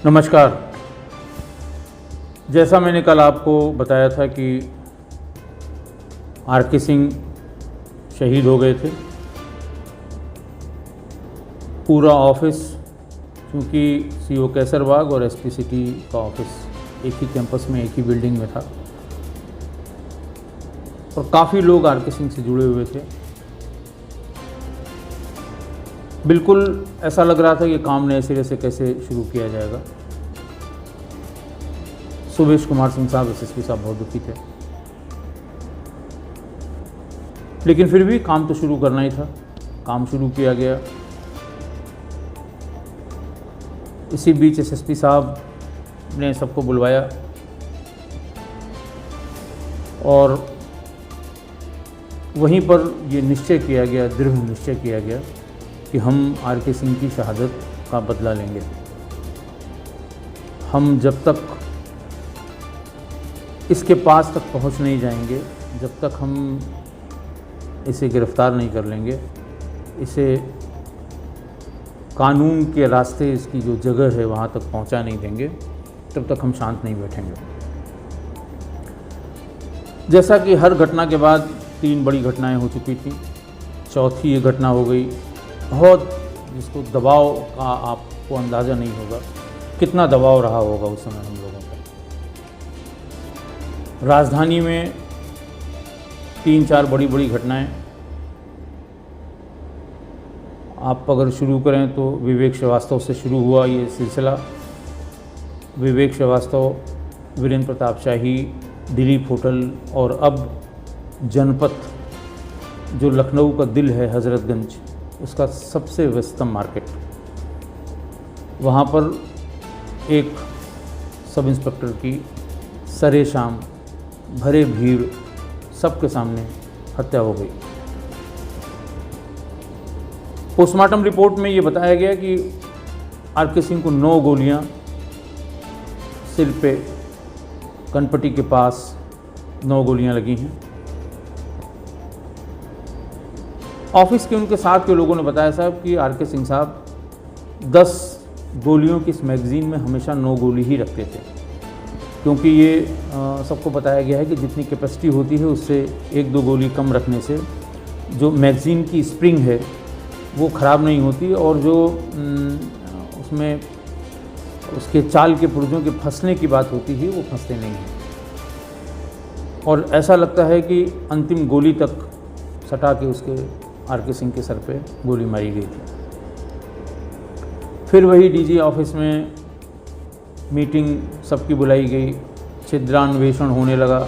नमस्कार। जैसा मैंने कल आपको बताया था कि आर.के. सिंह शहीद हो गए थे। पूरा ऑफिस, क्योंकि सीओ कैसरबाग और एसपी सिटी का ऑफिस एक ही कैंपस में, एक ही बिल्डिंग में था और काफ़ी लोग आर.के. सिंह से जुड़े हुए थे। बिल्कुल ऐसा लग रहा था कि काम नए सिरे से कैसे शुरू किया जाएगा। सुभेश कुमार सिंह साहब, एसएसपी साहब बहुत दुखी थे, लेकिन फिर भी काम तो शुरू करना ही था। काम शुरू किया गया। इसी बीच एसएसपी साहब ने सबको बुलवाया और वहीं पर ये निश्चय किया गया, दृढ़ निश्चय किया गया कि हम आर.के. सिंह की शहादत का बदला लेंगे। हम जब तक इसके पास तक पहुंच नहीं जाएंगे, जब तक हम इसे गिरफ्तार नहीं कर लेंगे, इसे कानून के रास्ते, इसकी जो जगह है वहाँ तक पहुँचा नहीं देंगे, तब तक हम शांत नहीं बैठेंगे। जैसा कि हर घटना के बाद 3 बड़ी घटनाएं हो चुकी थी, चौथी ये घटना हो गई। बहुत, जिसको दबाव का आपको अंदाज़ा नहीं होगा, कितना दबाव रहा होगा उस समय हम लोगों का। राजधानी में 3-4 बड़ी घटनाएं। आप अगर शुरू करें तो विवेक श्रीवास्तव से शुरू हुआ ये सिलसिला। विवेक श्रीवास्तव, वीरेंद्र प्रताप शाही, दिलीप होटल और अब जनपथ, जो लखनऊ का दिल है, हज़रतगंज, उसका सबसे व्यस्तम मार्केट। वहाँ पर एक सब इंस्पेक्टर की सरे शाम भरे भीड़ सबके सामने हत्या हो गई। पोस्टमार्टम रिपोर्ट में ये बताया गया कि आर.के. सिंह को 9 गोलियां सिर पे, कनपट्टी के पास 9 गोलियां लगी हैं। ऑफिस के उनके साथ के लोगों ने बताया साहब कि आर.के. सिंह साहब 10 गोलियों की इस मैगज़ीन में हमेशा 9 गोली ही रखते थे, क्योंकि ये सबको बताया गया है कि जितनी कैपेसिटी होती है उससे 1-2 गोली कम रखने से जो मैगज़ीन की स्प्रिंग है वो ख़राब नहीं होती और जो उसमें उसके चाल के पुर्जों के फंसने की बात होती है वो फंसते नहीं हैं। और ऐसा लगता है कि अंतिम गोली तक सटा के उसके आर.के. सिंह के सर पे गोली मारी गई थी। फिर वही डीजी ऑफिस में मीटिंग सबकी बुलाई गई, छिद्रान्वेषण होने लगा।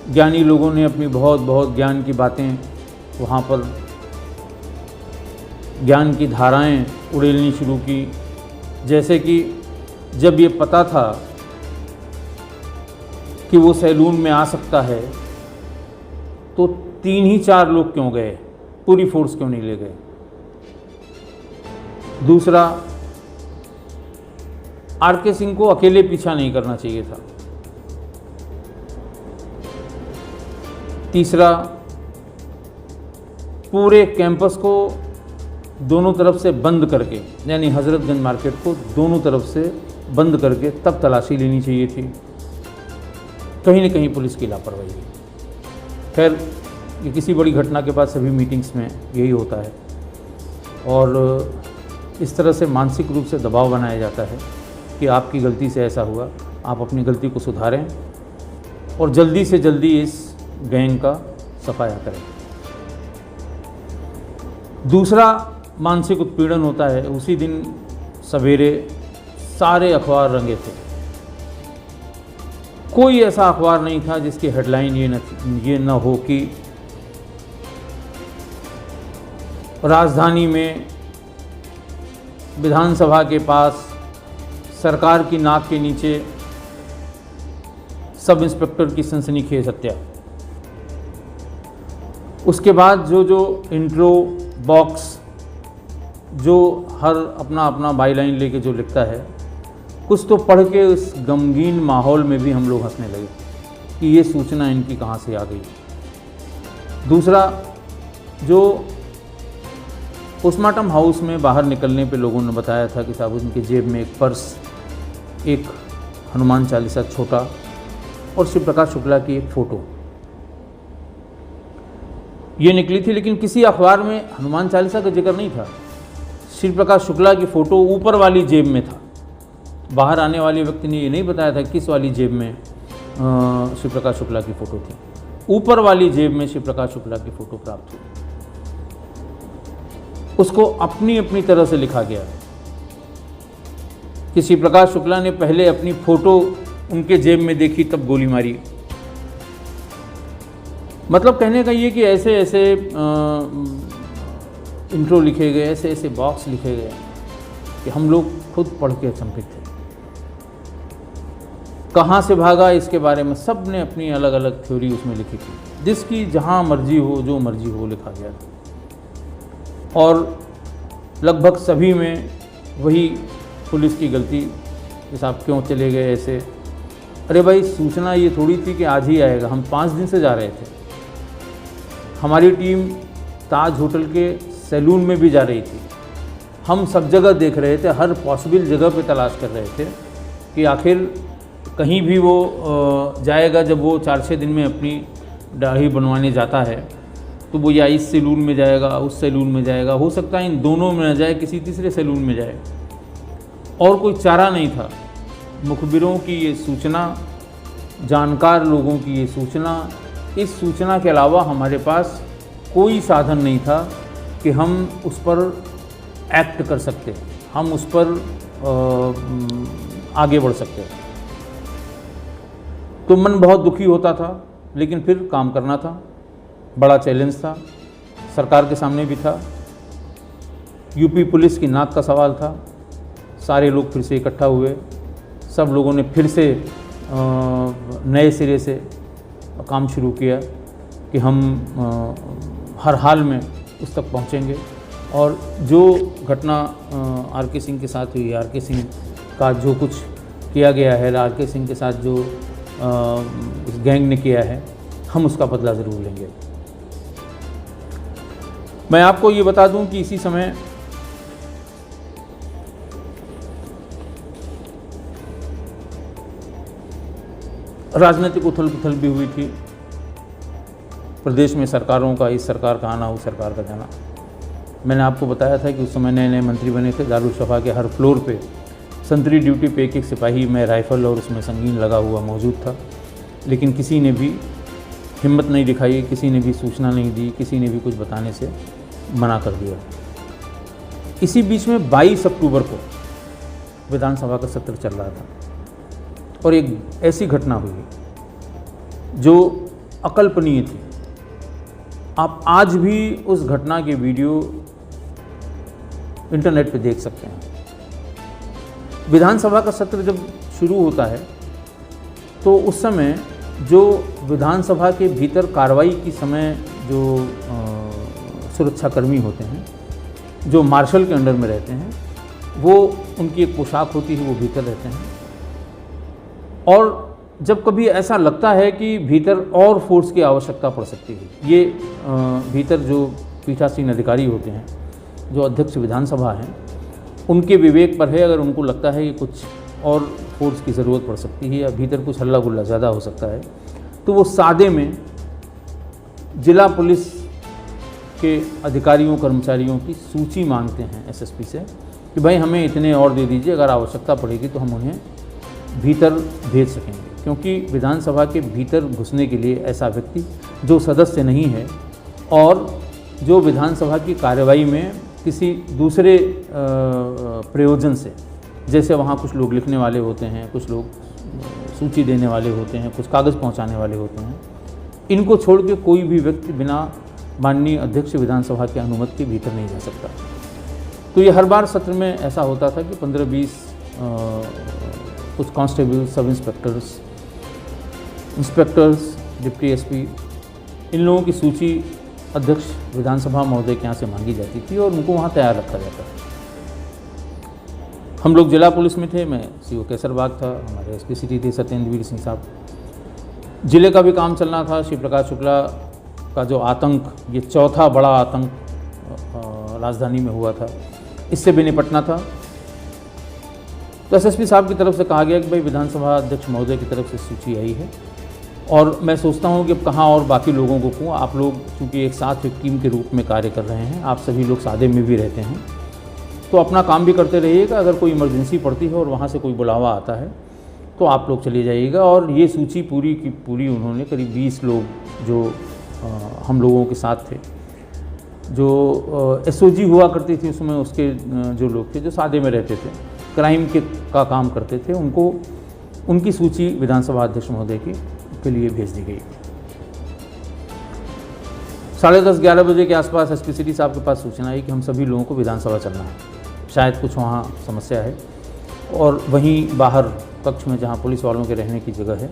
ज्ञानी लोगों ने अपनी बहुत ज्ञान की बातें वहाँ पर, ज्ञान की धाराएं उड़ेलनी शुरू की। जैसे कि जब ये पता था कि वो सैलून में आ सकता है तो 3 ही 4 लोग क्यों गए, पूरी फोर्स क्यों नहीं ले गए। दूसरा, आर.के. सिंह को अकेले पीछा नहीं करना चाहिए था। तीसरा, पूरे कैंपस को दोनों तरफ से बंद करके, यानी हज़रतगंज मार्केट को दोनों तरफ से बंद करके तब तलाशी लेनी चाहिए थी। कहीं न कहीं पुलिस की लापरवाही है। खैर, ये किसी बड़ी घटना के बाद सभी मीटिंग्स में यही होता है और इस तरह से मानसिक रूप से दबाव बनाया जाता है कि आपकी गलती से ऐसा हुआ, आप अपनी गलती को सुधारें और जल्दी से जल्दी इस गैंग का सफाया करें। दूसरा मानसिक उत्पीड़न होता है। उसी दिन सवेरे सारे अखबार रंगे थे। कोई ऐसा अखबार नहीं था जिसकी हेडलाइन ये न हो कि राजधानी में विधानसभा के पास सरकार की नाक के नीचे सब इंस्पेक्टर की सनसनीखेज हत्या। उसके बाद जो इंट्रो बॉक्स, जो हर अपना बाईलाइन लेके जो लिखता है, कुछ तो पढ़ के उस गमगीन माहौल में भी हम लोग हंसने लगे कि ये सूचना इनकी कहाँ से आ गई। दूसरा, जो पोस्टमार्टम हाउस में बाहर निकलने पे लोगों ने बताया था कि साहब उनकी जेब में एक पर्स एक हनुमान चालीसा छोटा और शिव प्रकाश शुक्ला की एक फ़ोटो ये निकली थी, लेकिन किसी अखबार में हनुमान चालीसा का जिक्र नहीं था। शिव प्रकाश शुक्ला की फ़ोटो ऊपर वाली जेब में था। बाहर आने वाले व्यक्ति ने ये नहीं बताया था किस वाली जेब में शिव प्रकाश शुक्ला की फ़ोटो थी। ऊपर वाली जेब में शिव प्रकाश शुक्ला की फ़ोटो प्राप्त हुई। उसको अपनी अपनी तरह से लिखा गया कि शिव प्रकाश शुक्ला ने पहले अपनी फ़ोटो उनके जेब में देखी तब गोली मारी। मतलब कहने का ये कि ऐसे ऐसे इंट्रो लिखे गए, ऐसे ऐसे बॉक्स लिखे गए कि हम लोग खुद पढ़ के अचंभित थे। कहाँ से भागा इसके बारे में सब ने अपनी अलग अलग थ्योरी उसमें लिखी थी। जिसकी जहाँ मर्जी हो, जो मर्जी हो, लिखा गया था। और लगभग सभी में वही पुलिस की गलती कि साहब क्यों चले गए ऐसे। अरे भाई, सूचना ये थोड़ी थी कि आज ही आएगा। हम 5 दिन से जा रहे थे। हमारी टीम ताज होटल के सैलून में भी जा रही थी। हम सब जगह देख रहे थे, हर पॉसिबल जगह पे तलाश कर रहे थे कि आखिर कहीं भी वो जाएगा। जब वो 4-6 दिन में अपनी दाढ़ी बनवाने जाता है तो वो या इस सैलून में जाएगा, उस सैलून में जाएगा, हो सकता है इन दोनों में न जाए, किसी तीसरे सैलून में जाए। और कोई चारा नहीं था। मुखबिरों की ये सूचना, जानकार लोगों की ये सूचना, इस सूचना के अलावा हमारे पास कोई साधन नहीं था कि हम उस पर एक्ट कर सकते, हम उस पर आगे बढ़ सकते। तो मन बहुत दुखी होता था, लेकिन फिर काम करना था। बड़ा चैलेंज था, सरकार के सामने भी था। यूपी पुलिस की नाक का सवाल था। सारे लोग फिर से इकट्ठा हुए। सब लोगों ने फिर से नए सिरे से काम शुरू किया कि हम हर हाल में उस तक पहुंचेंगे। और जो घटना आर.के. सिंह के साथ हुई, आर.के. सिंह का जो कुछ किया गया है, आर.के. सिंह के साथ जो इस गैंग ने किया है, हम उसका बदला ज़रूर लेंगे। मैं आपको ये बता दूं कि इसी समय राजनीतिक उथल पुथल भी हुई थी। प्रदेश में सरकारों का, इस सरकार का आना, उस सरकार का जाना। मैंने आपको बताया था कि उस समय नए नए मंत्री बने थे। दारुशफ़ा के हर फ्लोर पे संतरी ड्यूटी पे एक सिपाही में राइफ़ल और उसमें संगीन लगा हुआ मौजूद था। लेकिन किसी ने भी हिम्मत नहीं दिखाई, किसी ने भी सूचना नहीं दी, किसी ने भी कुछ बताने से मना कर दिया। इसी बीच में 22 अक्टूबर को विधानसभा का सत्र चल रहा था और एक ऐसी घटना हुई जो अकल्पनीय थी। आप आज भी उस घटना के वीडियो इंटरनेट पे देख सकते हैं। विधानसभा का सत्र जब शुरू होता है तो उस समय जो विधानसभा के भीतर कार्रवाई की समय जो सुरक्षाकर्मी होते हैं, जो मार्शल के अंडर में रहते हैं, वो उनकी एक पोशाक होती है, वो भीतर रहते हैं। और जब कभी ऐसा लगता है कि भीतर और फोर्स की आवश्यकता पड़ सकती है, ये भीतर जो पीठासीन अधिकारी होते हैं, जो अध्यक्ष विधानसभा हैं, उनके विवेक पर है। अगर उनको लगता है कि कुछ और फोर्स की ज़रूरत पड़ सकती है या भीतर कुछ हल्ला गुल्ला ज़्यादा हो सकता है, तो वो सादे में जिला पुलिस के अधिकारियों कर्मचारियों की सूची मांगते हैं एसएसपी से कि भाई हमें इतने और दे दीजिए, अगर आवश्यकता पड़ेगी तो हम उन्हें भीतर भेज सकेंगे। क्योंकि विधानसभा के भीतर घुसने के लिए ऐसा व्यक्ति जो सदस्य नहीं है और जो विधानसभा की कार्यवाही में किसी दूसरे प्रयोजन से, जैसे वहाँ कुछ लोग लिखने वाले होते हैं, कुछ लोग सूची देने वाले होते हैं, कुछ कागज़ पहुँचाने वाले होते हैं, इनको छोड़ के कोई भी व्यक्ति बिना माननीय अध्यक्ष विधानसभा की अनुमति के भीतर नहीं जा सकता। तो ये हर बार सत्र में ऐसा होता था कि 15-20 कुछ कांस्टेबल, सब इंस्पेक्टर्स, डिप्टी एसपी, इन लोगों की सूची अध्यक्ष विधानसभा महोदय के यहाँ से मांगी जाती थी और उनको वहाँ तैयार रखा जाता था। हम लोग जिला पुलिस में थे, मैं सीओ केसरबाग था, हमारे एसपी सिटी थे सत्येंद्रवीर सिंह साहब। जिले का भी काम चलना था। शिव प्रकाश शुक्ला का जो आतंक, ये चौथा बड़ा आतंक राजधानी में हुआ था, इससे भी निपटना था। तो एसएसपी साहब की तरफ से कहा गया कि भाई विधानसभा अध्यक्ष महोदय की तरफ से सूची आई है और मैं सोचता हूँ कि अब कहाँ और बाकी लोगों को कहूँ, आप लोग चूँकि एक साथ एक टीम के रूप में कार्य कर रहे हैं, आप सभी लोग सादे में भी रहते हैं, तो अपना काम भी करते रहिएगा। अगर कोई इमरजेंसी पड़ती है और वहाँ से कोई बुलावा आता है तो आप लोग चले जाइएगा। और ये सूची पूरी की पूरी उन्होंने करीब 20 लोग जो हम लोगों के साथ थे, जो एसओजी हुआ करती थी उसमें, उसके जो लोग थे जो सादे में रहते थे, क्राइम का काम करते थे, उनकी सूची विधानसभा अध्यक्ष महोदय के लिए भेज दी गई। 10:30-11 बजे के आसपास एसपी सिटी साहब के पास सूचना आई कि हम सभी लोगों को विधानसभा चलना है, शायद कुछ वहाँ समस्या है, और वहीं बाहर कक्ष में जहाँ पुलिस वालों के रहने की जगह है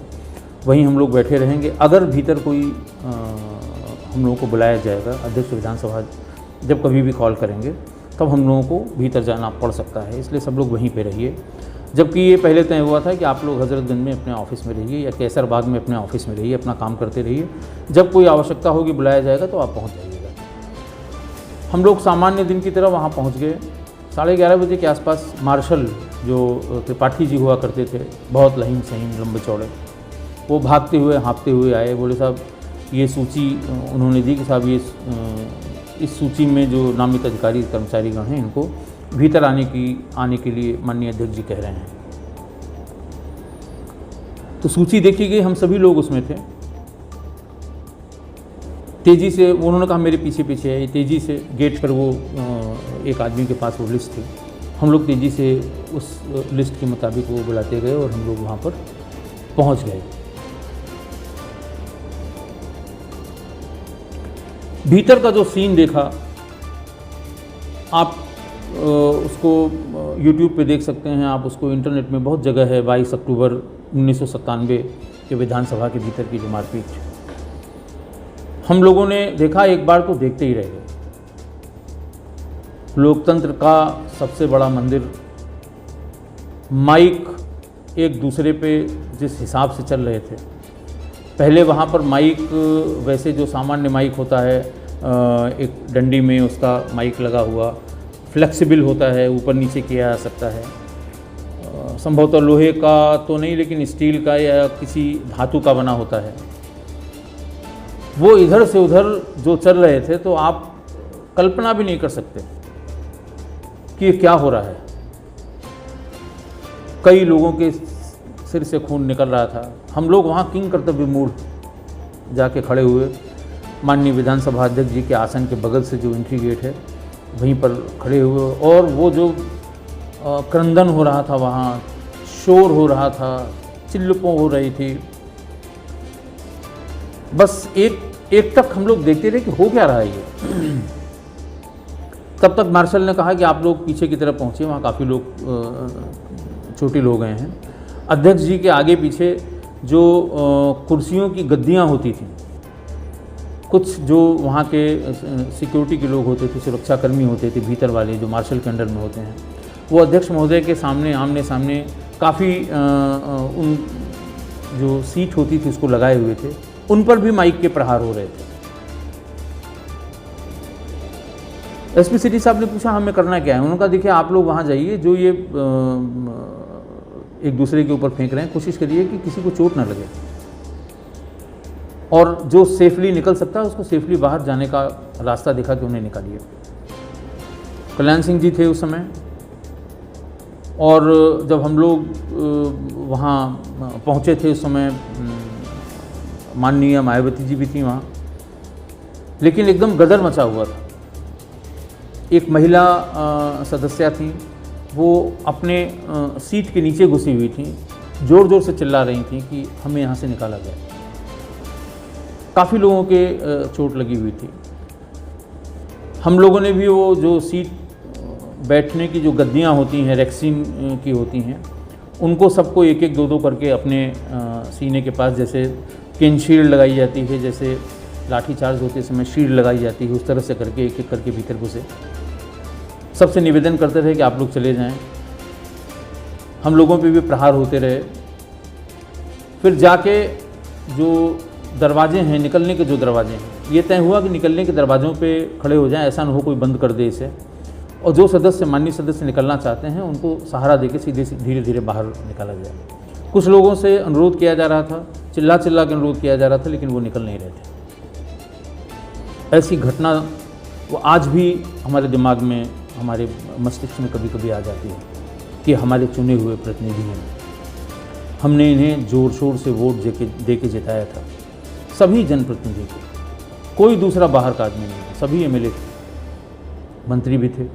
वहीं हम लोग बैठे रहेंगे। अगर भीतर कोई हम लोगों को बुलाया जाएगा, अध्यक्ष विधानसभा जब कभी भी कॉल करेंगे तब हम लोगों को भीतर जाना पड़ सकता है, इसलिए सब लोग वहीं पे रहिए। जबकि ये पहले तय हुआ था कि आप लोग हजरतगंज में अपने ऑफिस में रहिए या केसरबाग में अपने ऑफिस में रहिए, अपना काम करते रहिए, जब कोई आवश्यकता होगी बुलाया जाएगा तो आप पहुँच जाइएगा। हम लोग सामान्य दिन की तरह वहाँ पहुँच गए। 11:30 बजे के आसपास मार्शल जो त्रिपाठी जी हुआ करते थे, बहुत लहीम सहीम लंबे चौड़े, वो भागते हुए हाँफते हुए आए। बोले साहब ये सूची उन्होंने दी कि साहब ये इस सूची में जो नामित अधिकारी कर्मचारीगण हैं इनको भीतर आने के लिए माननीय अध्यक्ष जी कह रहे हैं। तो सूची देखी गई, हम सभी लोग उसमें थे। तेज़ी से उन्होंने कहा मेरे पीछे पीछे है, तेज़ी से गेट पर वो एक आदमी के पास वो लिस्ट थी, हम लोग तेज़ी से उस लिस्ट के मुताबिक वो बुलाते गए और हम लोग वहाँ पर पहुँच गए। भीतर का जो सीन देखा आप उसको YouTube पे देख सकते हैं, आप उसको इंटरनेट में बहुत जगह है। 22 अक्टूबर 1997 के विधानसभा के भीतर की जो मारपीट हम लोगों ने देखा, एक बार तो देखते ही रह गए। लोकतंत्र का सबसे बड़ा मंदिर, माइक एक दूसरे पे जिस हिसाब से चल रहे थे, पहले वहाँ पर माइक वैसे जो सामान्य माइक होता है, एक डंडी में उसका माइक लगा हुआ, फ्लेक्सिबल होता है, ऊपर नीचे किया जा सकता है, संभवतः लोहे का तो नहीं लेकिन स्टील का या किसी धातु का बना होता है। वो इधर से उधर जो चल रहे थे तो आप कल्पना भी नहीं कर सकते कि ये क्या हो रहा है। कई लोगों के सिर से खून निकल रहा था। हम लोग वहाँ किंग कर्तव्य मूड जाके खड़े हुए, माननीय विधानसभा अध्यक्ष जी के आसन के बगल से जो एंट्री गेट है वहीं पर खड़े हुए, और वो जो क्रंदन हो रहा था, वहाँ शोर हो रहा था, चिल्लपों हो रही थी, बस एक तक हम लोग देखते रहे कि हो क्या रहा है ये। तब तक मार्शल ने कहा कि आप लोग पीछे की तरफ पहुँचे, वहाँ काफ़ी लोग चोटिल हो गए हैं। अध्यक्ष जी के आगे पीछे जो कुर्सियों की गद्दियाँ होती थीं, कुछ जो वहाँ के सिक्योरिटी के लोग होते थे, सुरक्षाकर्मी होते थे भीतर वाले जो मार्शल के अंडर में होते हैं, वो अध्यक्ष महोदय के सामने आमने सामने काफ़ी उन जो सीट होती थी उसको लगाए हुए थे, उन पर भी माइक के प्रहार हो रहे थे। एसपी सिटी साहब ने पूछा हमें करना क्या है। उन्होंने कहा देखिए आप लोग वहाँ जाइए, जो ये एक दूसरे के ऊपर फेंक रहे हैं, कोशिश करिए कि किसी को चोट ना लगे, और जो सेफली निकल सकता है उसको सेफली बाहर जाने का रास्ता दिखा के उन्हें निकालिए। कल्याण सिंह जी थे उस समय, और जब हम लोग वहाँ पहुँचे थे उस समय माननीय मायावती जी भी थी वहाँ, लेकिन एकदम गदर मचा हुआ था। एक महिला सदस्य थी, वो अपने सीट के नीचे घुसी हुई थी, ज़ोर ज़ोर से चिल्ला रही थी कि हमें यहाँ से निकाला जाए। काफ़ी लोगों के चोट लगी हुई थी। हम लोगों ने भी वो जो सीट बैठने की जो गद्दियाँ होती हैं, रेक्सिन की होती हैं, उनको सबको एक एक दो दो करके अपने सीने के पास, जैसे केन शील्ड लगाई जाती है, जैसे लाठी चार्ज होते समय शील्ड लगाई जाती है, उस तरह से करके एक एक करके भीतर घुसे। सबसे निवेदन करते रहे कि आप लोग चले जाएं। हम लोगों पे भी प्रहार होते रहे। फिर जाके जो दरवाजे हैं, निकलने के जो दरवाजे हैं, ये तय हुआ कि निकलने के दरवाज़ों पे खड़े हो जाएं, ऐसा ना हो कोई बंद कर दे इसे। और जो सदस्य माननीय सदस्य निकलना चाहते हैं उनको सहारा देके सीधे धीरे धीरे बाहर निकाला जाए। कुछ लोगों से अनुरोध किया जा रहा था, चिल्ला चिल्ला के अनुरोध किया जा रहा था, लेकिन वो निकल नहीं रहे थे। ऐसी घटना वो आज भी हमारे दिमाग में, हमारे मस्तिष्क में कभी कभी आ जाती है कि हमारे चुने हुए प्रतिनिधि हैं, हमने इन्हें ज़ोर शोर से वोट दे के जिताया था। सभी जनप्रतिनिधि थे, कोई दूसरा बाहर का आदमी नहीं था, सभी एमएलए थे, मंत्री भी थे,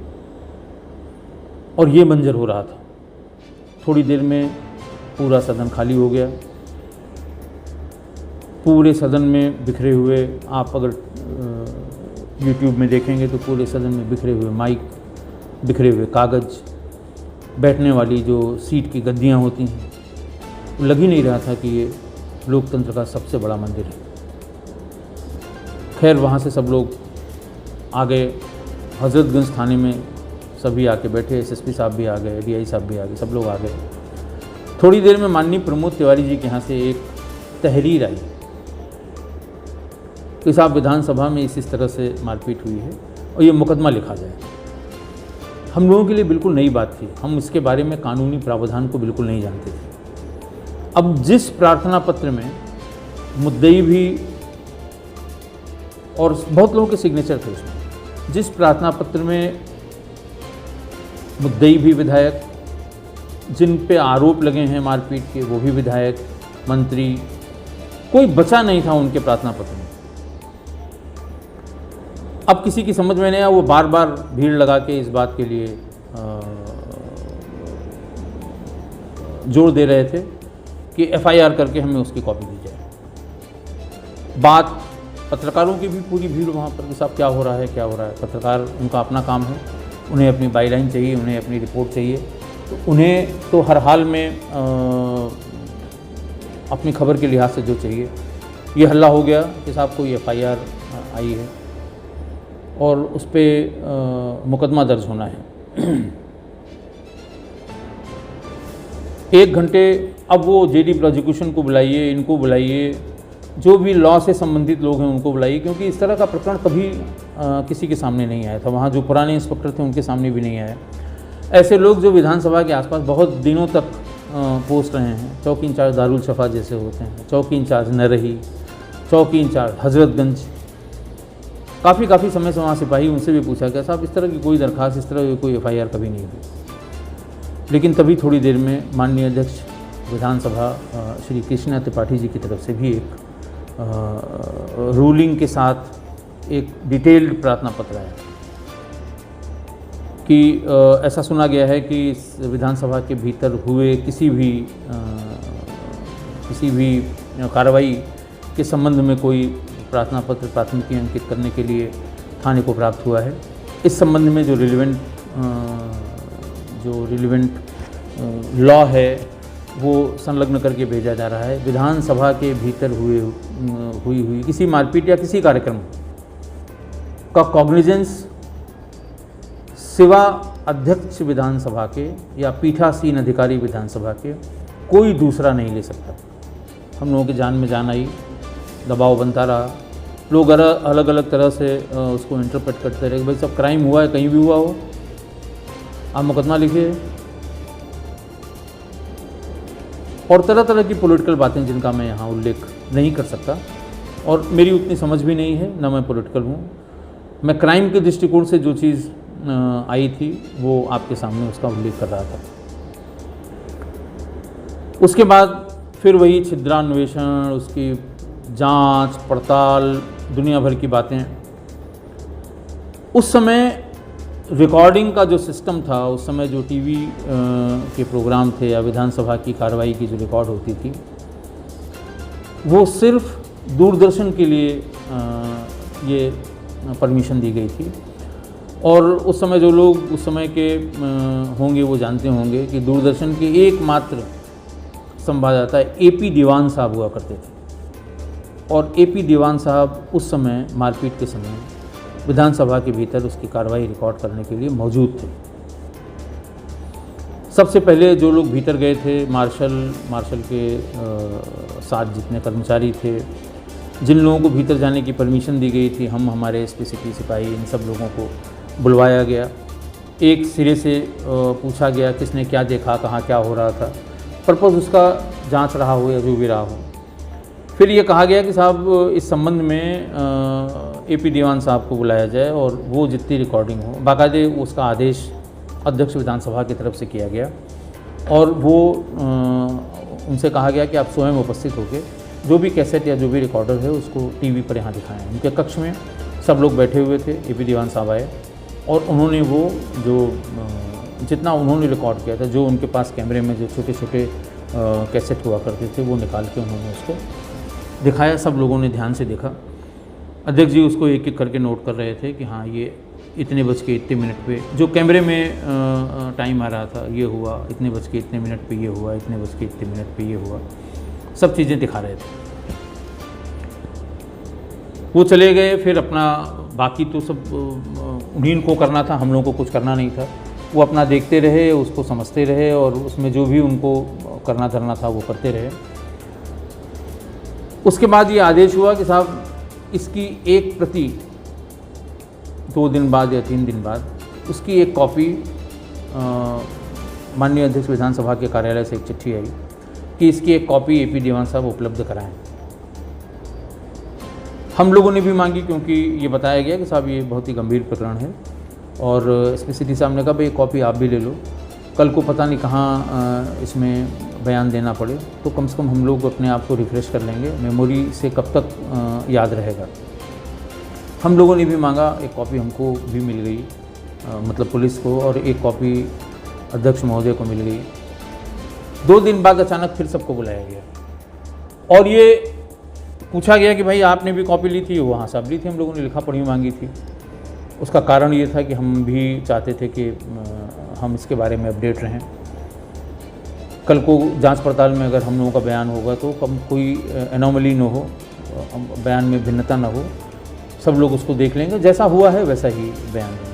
और ये मंजर हो रहा था। थोड़ी देर में पूरा सदन खाली हो गया। पूरे सदन में बिखरे हुए, आप अगर यूट्यूब में देखेंगे तो पूरे सदन में बिखरे हुए माइक, बिखरे हुए कागज़, बैठने वाली जो सीट की गद्दियाँ होती हैं, लग ही नहीं रहा था कि ये लोकतंत्र का सबसे बड़ा मंदिर है। खैर वहाँ से सब लोग आ गए, हजरतगंज थाने में सभी आके बैठे, एसएसपी साहब भी आ गए, डीआई साहब भी आ गए, सब लोग आ गए। थोड़ी देर में माननीय प्रमोद तिवारी जी के यहाँ से एक तहरीर आई कि साहब विधानसभा में इस तरह से मारपीट हुई है और ये मुकदमा लिखा जाए। हम लोगों के लिए बिल्कुल नई बात थी, हम इसके बारे में कानूनी प्रावधान को बिल्कुल नहीं जानते थे। अब जिस प्रार्थना पत्र में मुद्दई भी और बहुत लोगों के सिग्नेचर थे उसमें, जिस प्रार्थना पत्र में मुद्दई भी विधायक, जिन पे आरोप लगे हैं मारपीट के वो भी विधायक, मंत्री, कोई बचा नहीं था उनके प्रार्थना पत्र में। अब किसी की समझ में नहीं आया, वो बार बार भीड़ लगा के इस बात के लिए जोर दे रहे थे कि एफआईआर करके हमें उसकी कॉपी दी जाए। बात पत्रकारों की भी पूरी भीड़ वहाँ पर कि साहब क्या हो रहा है, क्या हो रहा है। पत्रकार, उनका अपना काम है, उन्हें अपनी बाईलाइन चाहिए, उन्हें अपनी रिपोर्ट चाहिए, तो उन्हें तो हर हाल में अपनी खबर के लिहाज से जो चाहिए। ये हल्ला हो गया कि साहब कोई एफआईआर आई है और उस पर मुकदमा दर्ज होना है। 1 घंटे अब वो जेडी प्रोसिक्यूशन को बुलाइए, इनको बुलाइए, जो भी लॉ से संबंधित लोग हैं उनको बुलाइए, क्योंकि इस तरह का प्रकरण कभी किसी के सामने नहीं आया था। वहाँ जो पुराने इंस्पेक्टर थे उनके सामने भी नहीं आया। ऐसे लोग जो विधानसभा के आसपास बहुत दिनों तक पोस्ट रहे हैं, चौकी इंचार्ज दारुल शफा जैसे होते हैं, चौकी इंचार्ज नरही, चौकी इंचार्ज हजरतगंज, काफ़ी समय से वहाँ सिपाही, उनसे भी पूछा गया साहब इस तरह की कोई दरखास्त, इस तरह की कोई एफआईआर कभी नहीं हुई। लेकिन तभी थोड़ी देर में माननीय अध्यक्ष विधानसभा श्री कृष्णा त्रिपाठी जी की तरफ से भी एक रूलिंग के साथ एक डिटेल्ड प्रार्थना पत्र आया कि ऐसा सुना गया है कि विधानसभा के भीतर हुए किसी भी कार्रवाई के संबंध में कोई प्रार्थना पत्र प्राथमिकी अंकित करने के लिए थाने को प्राप्त हुआ है। इस संबंध में जो रिलेवेंट लॉ है वो संलग्न करके भेजा जा रहा है। विधानसभा के भीतर हुई किसी मारपीट या किसी कार्यक्रम का कॉग्निजेंस सिवा अध्यक्ष विधानसभा के या पीठासीन अधिकारी विधानसभा के कोई दूसरा नहीं ले सकता। हम लोगों की जान में जान आई, दबाव बनता रहा, लोग अलग अलग तरह से उसको इंटरप्रेट करते रहे। भाई सब क्राइम हुआ है, कहीं भी हुआ हो, आप मुकदमा लिखिए, और तरह तरह की पॉलिटिकल बातें जिनका मैं यहाँ उल्लेख नहीं कर सकता और मेरी उतनी समझ भी नहीं है, ना मैं पॉलिटिकल हूँ। मैं क्राइम के दृष्टिकोण से जो चीज़ आई थी वो आपके सामने उसका उल्लेख कर रहा था। उसके बाद फिर वही छिद्रान्वेषण, उसकी जांच पड़ताल, दुनिया भर की बातें। उस समय रिकॉर्डिंग का जो सिस्टम था, उस समय जो टीवी के प्रोग्राम थे या विधानसभा की कार्रवाई की जो रिकॉर्ड होती थी, वो सिर्फ दूरदर्शन के लिए ये परमिशन दी गई थी। और उस समय जो लोग उस समय के होंगे वो जानते होंगे कि दूरदर्शन के एकमात्र संवाददाता एपी दीवान साहब हुआ करते थे, और एपी दीवान साहब उस समय मारपीट के समय विधानसभा के भीतर उसकी कार्रवाई रिकॉर्ड करने के लिए मौजूद थे। सबसे पहले जो लोग भीतर गए थे, मार्शल के साथ जितने कर्मचारी थे, जिन लोगों को भीतर जाने की परमिशन दी गई थी, हमारे एसपी सिटी सिपाही, इन सब लोगों को बुलवाया गया एक सिरे से पूछा गया किसने क्या देखा, कहाँ क्या हो रहा था, पर्पज़ उसका जांच रहा हो या जो भी रहा हो। फिर ये कहा गया कि साहब इस संबंध में एपी दीवान साहब को बुलाया जाए और वो जितनी रिकॉर्डिंग हो, बाकायदे उसका आदेश अध्यक्ष विधानसभा की तरफ से किया गया और वो उनसे कहा गया कि आप स्वयं उपस्थित होकर जो भी कैसेट या जो भी रिकॉर्डर है उसको टीवी पर यहाँ दिखाएं। उनके कक्ष में सब लोग बैठे हुए थे, एपी दीवान साहब आए और उन्होंने वो जो जितना उन्होंने रिकॉर्ड किया था, जो उनके पास कैमरे में जो छोटे छोटे कैसेट हुआ करते थे वो निकाल के उन्होंने उसको दिखाया। सब लोगों ने ध्यान से देखा। अध्यक्ष जी उसको एक एक करके नोट कर रहे थे कि हाँ ये इतने बज के इतने मिनट पे जो कैमरे में टाइम आ रहा था ये हुआ, इतने बज के इतने मिनट पे ये हुआ, इतने बज के इतने मिनट पे ये हुआ, सब चीज़ें दिखा रहे थे। वो चले गए। फिर अपना बाकी तो सब उन्हीं को करना था, हम लोगों को कुछ करना नहीं था। वो अपना देखते रहे, उसको समझते रहे और उसमें जो भी उनको करना धरना था वो करते रहे। उसके बाद ये आदेश हुआ कि साहब इसकी एक प्रति 2 दिन बाद या 3 दिन बाद उसकी एक कॉपी माननीय अध्यक्ष विधानसभा के कार्यालय से एक चिट्ठी आई कि इसकी एक कॉपी एपी दीवान साहब उपलब्ध कराएं। हम लोगों ने भी मांगी क्योंकि ये बताया गया कि साहब ये बहुत ही गंभीर प्रकरण है और एसपी साहब ने कहा भाई एक कॉपी आप भी ले लो, कल को पता नहीं कहाँ इसमें बयान देना पड़े तो कम से कम हम लोग अपने आप को रिफ़्रेश कर लेंगे, मेमोरी से कब तक याद रहेगा। हम लोगों ने भी मांगा, एक कॉपी हमको भी मिल गई, मतलब पुलिस को, और एक कॉपी अध्यक्ष महोदय को मिल गई। 2 दिन बाद अचानक फिर सबको बुलाया गया और ये पूछा गया कि भाई आपने भी कॉपी ली थी? वहाँ सब ली थी, हम लोगों ने लिखा पढ़ी मांगी थी। उसका कारण ये था कि हम भी चाहते थे कि हम इसके बारे में अपडेट रहें। कल को जांच पड़ताल में अगर हम लोगों का बयान होगा तो कम कोई एनोमली न हो, बयान में भिन्नता न हो, सब लोग उसको देख लेंगे, जैसा हुआ है वैसा ही बयान देंगे।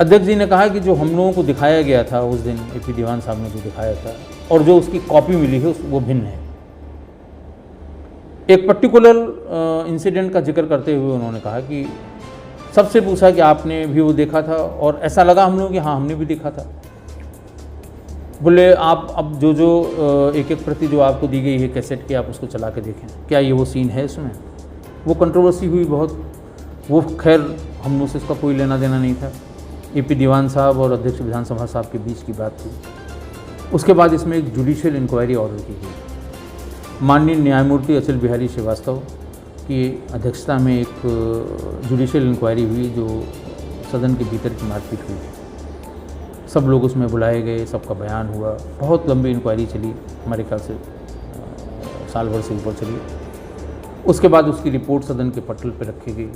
अध्यक्ष जी ने कहा कि जो हम लोगों को दिखाया गया था उस दिन, एपी दीवान साहब ने जो दिखाया था और जो उसकी कॉपी मिली है वो भिन्न है। एक पर्टिकुलर इंसिडेंट का जिक्र करते हुए उन्होंने कहा कि सबसे पूछा कि आपने भी वो देखा था और ऐसा लगा हम लोग कि हाँ हमने भी देखा था। बोले आप अब जो एक एक प्रति जो आपको दी गई है कैसेट की, आप उसको चला के देखें, क्या ये वो सीन है इसमें? वो कंट्रोवर्सी हुई बहुत। वो खैर हम लोग से इसका कोई लेना देना नहीं था, एपी दीवान साहब और अध्यक्ष विधानसभा साहब के बीच की बात थी। उसके बाद इसमें एक जुडिशियल इंक्वायरी ऑर्डर की गई। माननीय न्यायमूर्ति अचल बिहारी श्रीवास्तव की अध्यक्षता में एक जुडिशियल इंक्वायरी हुई जो सदन के भीतर की मारपीट हुई थी। सब लोग उसमें बुलाए गए, सबका बयान हुआ, बहुत लंबी इंक्वायरी चली, हमारे ख्याल से साल भर से ऊपर चली। उसके बाद उसकी रिपोर्ट सदन के पटल पर रखी गई।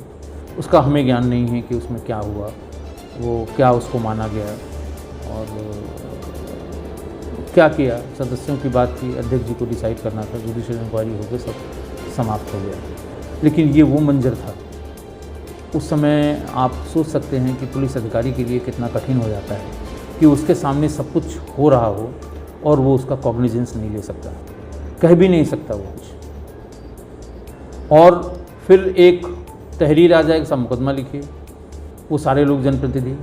उसका हमें ज्ञान नहीं है कि उसमें क्या हुआ, वो क्या उसको माना गया और क्या किया। सदस्यों की बात थी, अध्यक्ष जी को डिसाइड करना था, जुडिशियल इंक्वायरी होकर सब समाप्त हो गया। लेकिन ये वो मंजर था उस समय। आप सोच सकते हैं कि पुलिस अधिकारी के लिए कितना कठिन हो जाता है कि उसके सामने सब कुछ हो रहा हो और वो उसका कॉग्निजेंस नहीं ले सकता, कह भी नहीं सकता वो कुछ। और फिर एक तहरीर आ जाए, सब मुकदमा लिखे, वो सारे लोग जनप्रतिनिधि,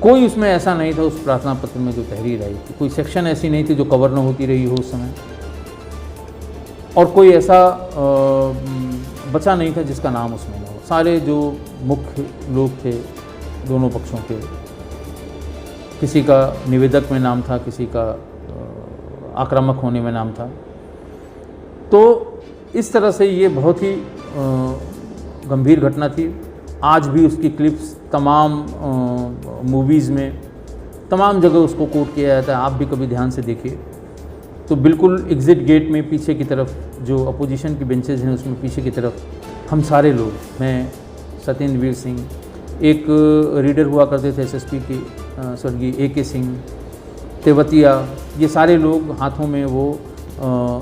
कोई उसमें ऐसा नहीं था उस प्रार्थना पत्र में जो तहरीर आई थी, कोई सेक्शन ऐसी नहीं थी जो कवर न होती रही हो उस समय, और कोई ऐसा बचा नहीं था जिसका नाम उसमें न हो। सारे जो मुख्य लोग थे दोनों पक्षों के, किसी का निवेदक में नाम था, किसी का आक्रामक होने में नाम था। तो इस तरह से ये बहुत ही गंभीर घटना थी। आज भी उसकी क्लिप्स तमाम मूवीज़ में, तमाम जगह उसको कोट किया जाता है। आप भी कभी ध्यान से देखिए तो बिल्कुल एग्ज़िट गेट में पीछे की तरफ जो अपोजिशन की बेंचेज हैं उसमें पीछे की तरफ हम सारे लोग, मैं, सत्येंद्र वीर सिंह, एक रीडर हुआ करते थे एसएसपी के स्वर्गीय AK सिंह, तेवतिया, ये सारे लोग हाथों में वो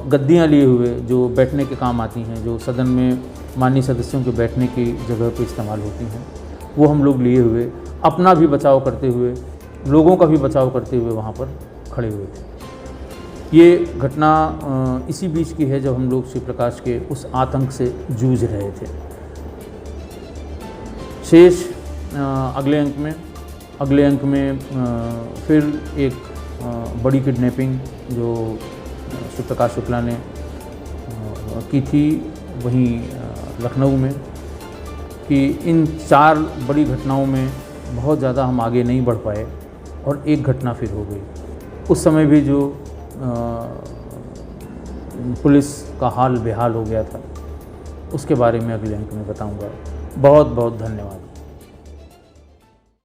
गद्दियाँ लिए हुए जो बैठने के काम आती हैं, जो सदन में माननीय सदस्यों के बैठने की जगह पे इस्तेमाल होती हैं, वो हम लोग लिए हुए अपना भी बचाव करते हुए, लोगों का भी बचाव करते हुए वहाँ पर खड़े हुए थे। ये घटना इसी बीच की है जब हम लोग शिव प्रकाश के उस आतंक से जूझ रहे थे। शेष अगले अंक में फिर एक बड़ी किडनैपिंग जो शिवप्रकाश शुक्ला ने की थी वहीं लखनऊ में, कि इन 4 बड़ी घटनाओं में बहुत ज़्यादा हम आगे नहीं बढ़ पाए और एक घटना फिर हो गई। उस समय भी जो पुलिस का हाल बेहाल हो गया था, उसके बारे में अगले अंक में बताऊंगा। बहुत बहुत धन्यवाद।